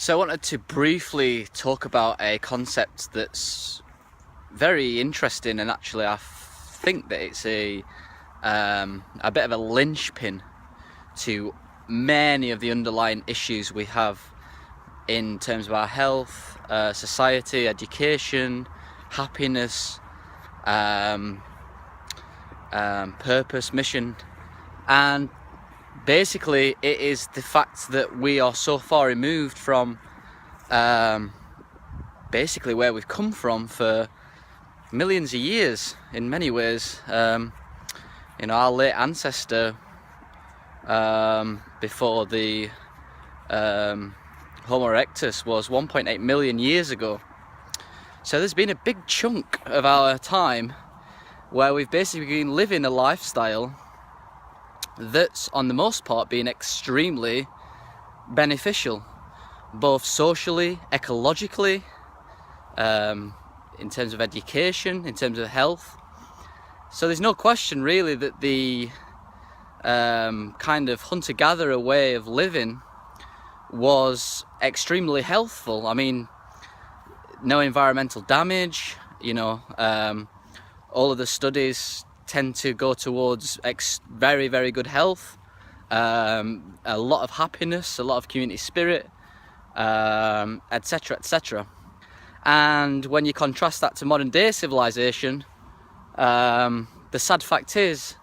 So I wanted to briefly talk about a concept that's very interesting, and actually I think that it's a bit of a linchpin to many of the underlying issues we have in terms of our health, society, education, happiness, purpose, mission, and basically it is the fact that we are so far removed from basically where we've come from for millions of years in many ways. Our late ancestor before the Homo erectus was 1.8 million years ago. So there's been a big chunk of our time where we've basically been living a lifestyle that's on the most part been extremely beneficial, both socially, ecologically, in terms of education, in terms of health. So there's no question really that the kind of hunter-gatherer way of living was extremely healthful. I mean, no environmental damage, all of the studies tend to go towards very, very good health, a lot of happiness, a lot of community spirit, etc., etc. And when you contrast that to modern day civilization, the sad fact is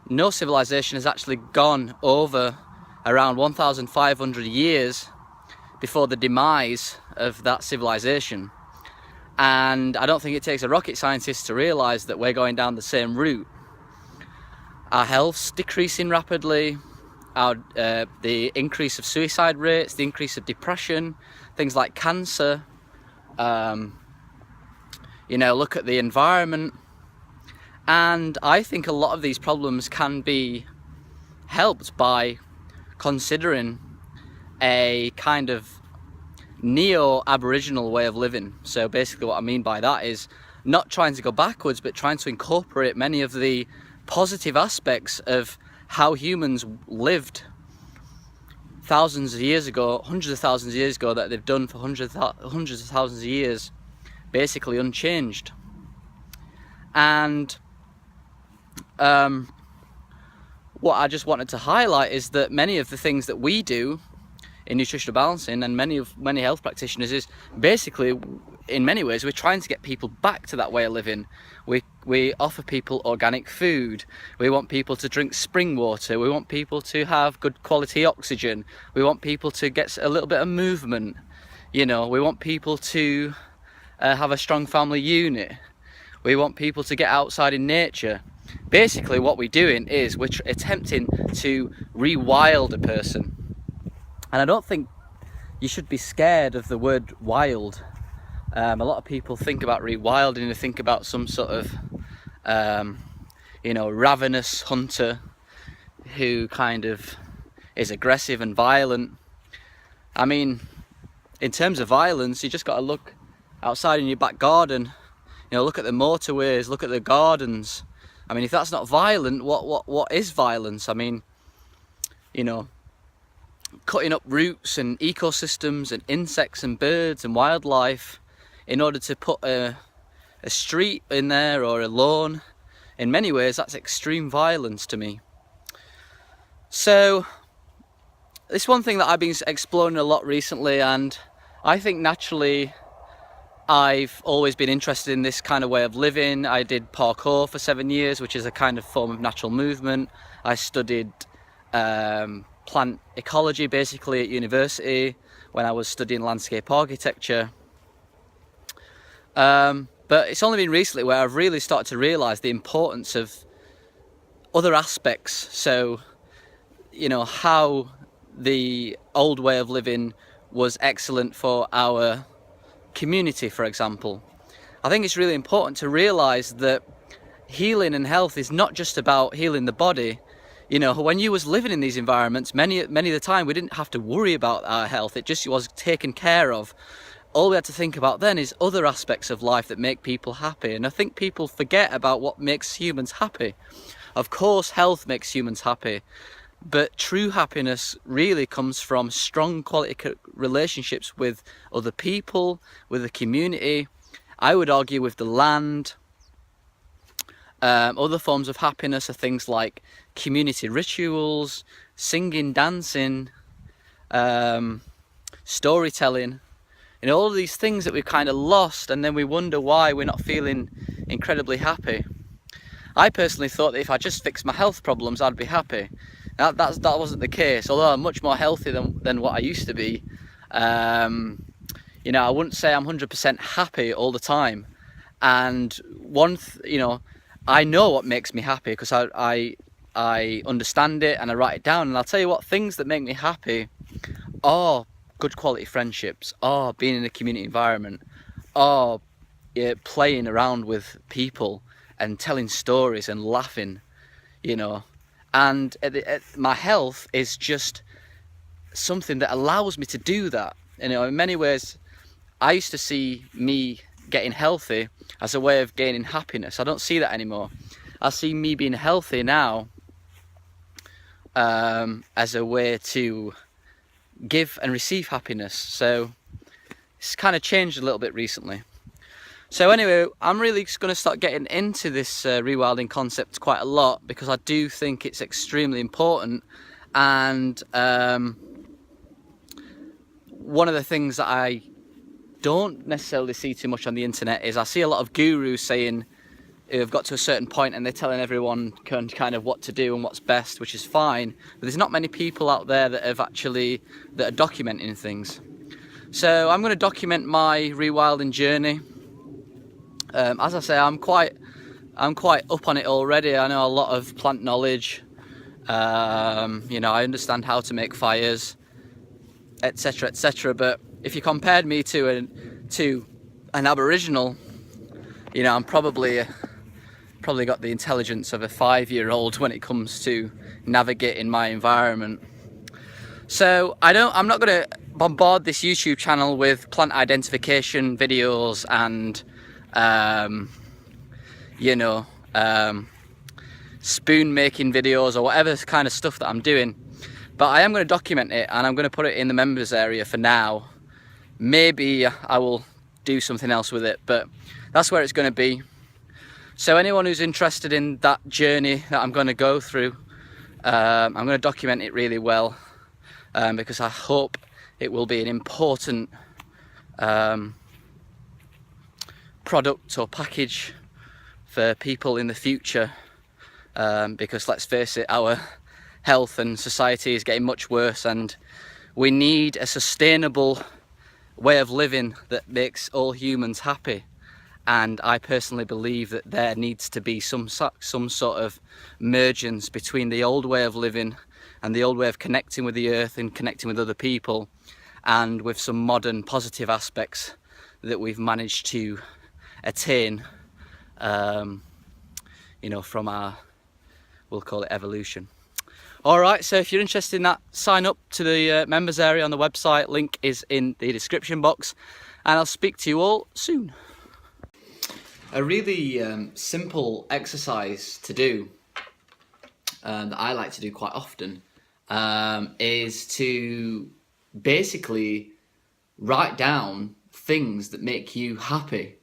no civilization has actually gone over around 1,500 years before the demise of that civilization. And I don't think it takes a rocket scientist to realise that we're going down the same route. Our health's decreasing rapidly, the increase of suicide rates, the increase of depression, things like cancer, look at the environment. And I think a lot of these problems can be helped by considering a kind of neo-Aboriginal way of living. So basically what I mean by that is not trying to go backwards, but trying to incorporate many of the positive aspects of how humans lived thousands of years ago, hundreds of thousands of years ago, that they've done for hundreds of thousands of years, basically unchanged. And what I just wanted to highlight is that many of the things that we do in nutritional balancing and many health practitioners is basically, in many ways, we're trying to get people back to that way of living. We offer people organic food. We want people to drink spring water. We want people to have good quality oxygen. We want people to get a little bit of movement. We want people to have a strong family unit. We want people to get outside in nature. Basically what we're doing is we're attempting to rewild a person. And I don't think you should be scared of the word wild. A lot of people think about rewilding, they think about some sort of ravenous hunter who kind of is aggressive and violent. I mean, in terms of violence, you just got to look outside in your back garden. Look at the motorways, look at the gardens. I mean, if that's not violent, what is violence? I mean, cutting up roots and ecosystems and insects and birds and wildlife in order to put a street in there or a lawn. In many ways, that's extreme violence to me. So this one thing that I've been exploring a lot recently, and I think naturally I've always been interested in this kind of way of living. I did parkour for 7 years, which is a kind of form of natural movement. I studied plant ecology basically at university when I was studying landscape architecture. But it's only been recently where I've really started to realise the importance of other aspects. So, how the old way of living was excellent for our community, for example. I think it's really important to realise that healing and health is not just about healing the body. When you was living in these environments, many of the time we didn't have to worry about our health. It just was taken care of. All we had to think about then is other aspects of life that make people happy. And I think people forget about what makes humans happy. Of course, health makes humans happy, But true happiness really comes from strong quality relationships with other people, with the community, I would argue with the land. Other forms of happiness are things like community rituals, singing, dancing, storytelling, and all of these things that we've kind of lost, and then we wonder why we're not feeling incredibly happy. I personally thought that if I just fixed my health problems, I'd be happy. That wasn't the case, although I'm much more healthy than what I used to be. You know, I wouldn't say I'm 100% happy all the time. And I know what makes me happy because I understand it and I write it down. And I'll tell you what, things that make me happy are good quality friendships, are being in a community environment, are playing around with people and telling stories and laughing, you know. And my health is just something that allows me to do that. You know, in many ways, I used to see me getting healthy as a way of gaining happiness. I don't see that anymore. I see me being healthy now as a way to give and receive happiness. So it's kind of changed a little bit recently. So anyway, I'm really just going to start getting into this rewilding concept quite a lot because I do think it's extremely important. And one of the things that I don't necessarily see too much on the internet is I see a lot of gurus saying who've got to a certain point and they're telling everyone kind of what to do and what's best, which is fine. But there's not many people out there that are documenting things. So I'm going to document my rewilding journey. As I say, I'm quite up on it already. I know a lot of plant knowledge. You know, I understand how to make fires, etc., etc. But if you compared me to an Aboriginal, you know, I'm probably got the intelligence of a 5-year-old when it comes to navigating my environment. So I'm not going to bombard this YouTube channel with plant identification videos and spoon making videos or whatever kind of stuff that I'm doing, but I am going to document it and I'm going to put it in the members area for now. Maybe I will do something else with it, but that's where it's going to be. So anyone who's interested in that journey that I'm going to go through, I'm going to document it really well, because I hope it will be an important product or package for people in the future, because let's face it, our health and society is getting much worse and we need a sustainable way of living that makes all humans happy. And I personally believe that there needs to be some sort of mergence between the old way of living and the old way of connecting with the earth and connecting with other people, and with some modern positive aspects that we've managed to attain, you know, from our, we'll call it evolution. Alright, so if you're interested in that, sign up to the members area on the website. Link is in the description box, and I'll speak to you all soon. A really simple exercise to do, that I like to do quite often, is to basically write down things that make you happy.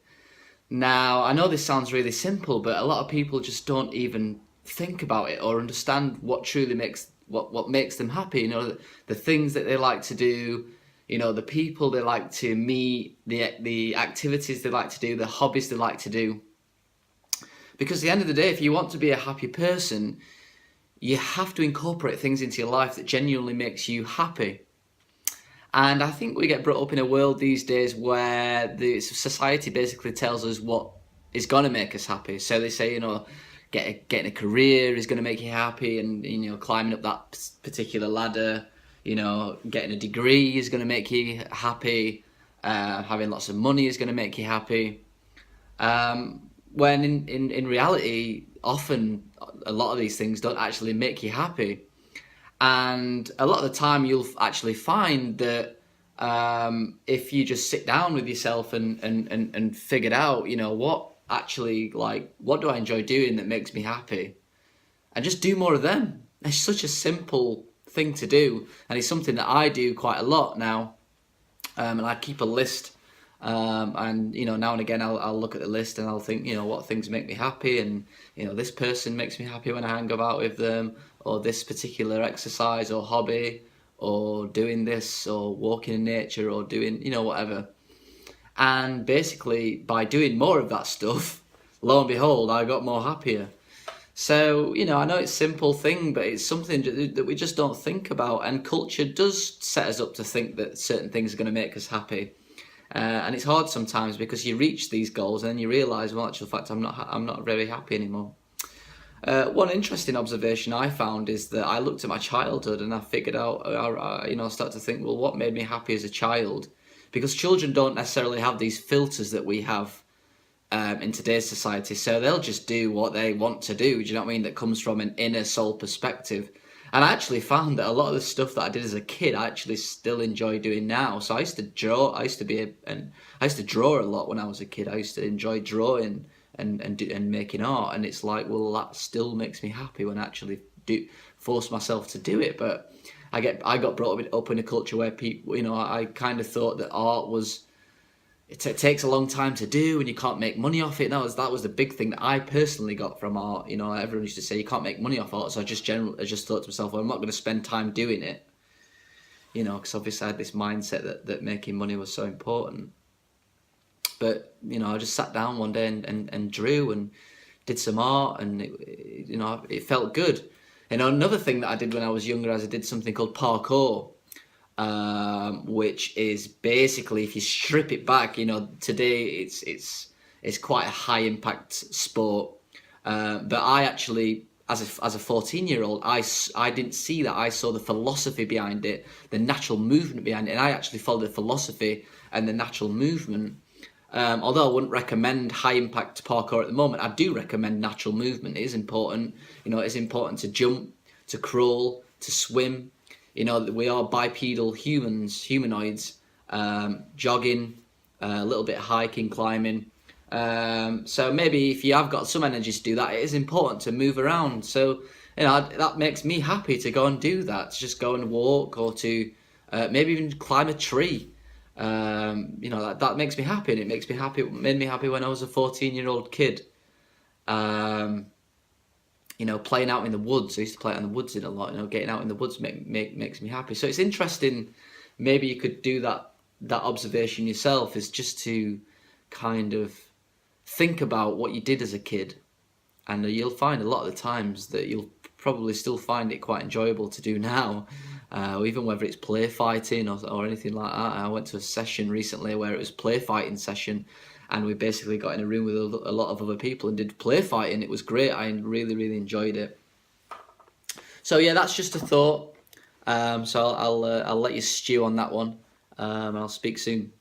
Now, I know this sounds really simple, but a lot of people just don't even think about it or understand what truly makes what makes them happy. You know, the things that they like to do, you know, the people they like to meet, the activities they like to do, the hobbies they like to do. Because at the end of the day, if you want to be a happy person, you have to incorporate things into your life that genuinely makes you happy. And I think we get brought up in a world these days where the society basically tells us what is going to make us happy. So they say, you know, getting a career is going to make you happy, and, you know, climbing up that particular ladder, you know, getting a degree is going to make you happy, having lots of money is going to make you happy. When in reality, often a lot of these things don't actually make you happy. And a lot of the time you'll actually find that if you just sit down with yourself and figure out, you know, what do I enjoy doing that makes me happy, and just do more of them. it's such a simple thing to do, and it's something that I do quite a lot now. And I keep a list, and now and again I'll look at the list and I'll think, what things make me happy, and this person makes me happy when I hang about with them, or this particular exercise or hobby, or doing this, or walking in nature, or doing whatever. And basically, by doing more of that stuff, lo and behold, I got more happier. So, I know it's a simple thing, but it's something that we just don't think about. And culture does set us up to think that certain things are going to make us happy. And it's hard sometimes because you reach these goals and then you realise, well, actual fact, I'm not very happy anymore. One interesting observation I found is that I looked at my childhood and I figured out, I started to think, well, what made me happy as a child? Because children don't necessarily have these filters that we have in today's society, so they'll just do what they want to do. Do you know what I mean? That comes from an inner soul perspective. And I actually found that a lot of the stuff that I did as a kid, I actually still enjoy doing now. So I used to draw. I used to draw a lot when I was a kid. I used to enjoy drawing and making art. And it's like, well, that still makes me happy when I actually do force myself to do it. But I got brought up in a culture where people, I kind of thought that art was. It takes a long time to do, and you can't make money off it. That was the big thing that I personally got from art. Everyone used to say you can't make money off art, so I just thought to myself, well, I'm not going to spend time doing it. Because obviously I had this mindset that making money was so important. But I just sat down one day and drew and did some art, and it felt good. And another thing that I did when I was younger, is I did something called parkour. Which is basically, if you strip it back, today it's quite a high impact sport. But I actually, as a 14-year-old, I didn't see that. I saw the philosophy behind it, the natural movement behind it, and I actually followed the philosophy and the natural movement. Although I wouldn't recommend high impact parkour at the moment, I do recommend natural movement. It is important. It's important to jump, to crawl, to swim. We are bipedal humanoids, jogging, a little bit of hiking, climbing. So maybe if you have got some energy to do that, it is important to move around. So, that makes me happy to go and do that, to just go and walk, or to maybe even climb a tree. That makes me happy, and it made me happy when I was a 14-year-old kid. Playing out in the woods. I used to play out in the woods a lot. Getting out in the woods makes me happy. So it's interesting. Maybe you could do that observation yourself, is just to kind of think about what you did as a kid, and you'll find a lot of the times that you'll probably still find it quite enjoyable to do now, even whether it's play fighting or anything like that. I went to a session recently where it was play fighting session. And we basically got in a room with a lot of other people and did play fighting. It was great. I really, really enjoyed it. So yeah, that's just a thought. So I'll let you stew on that one. And I'll speak soon.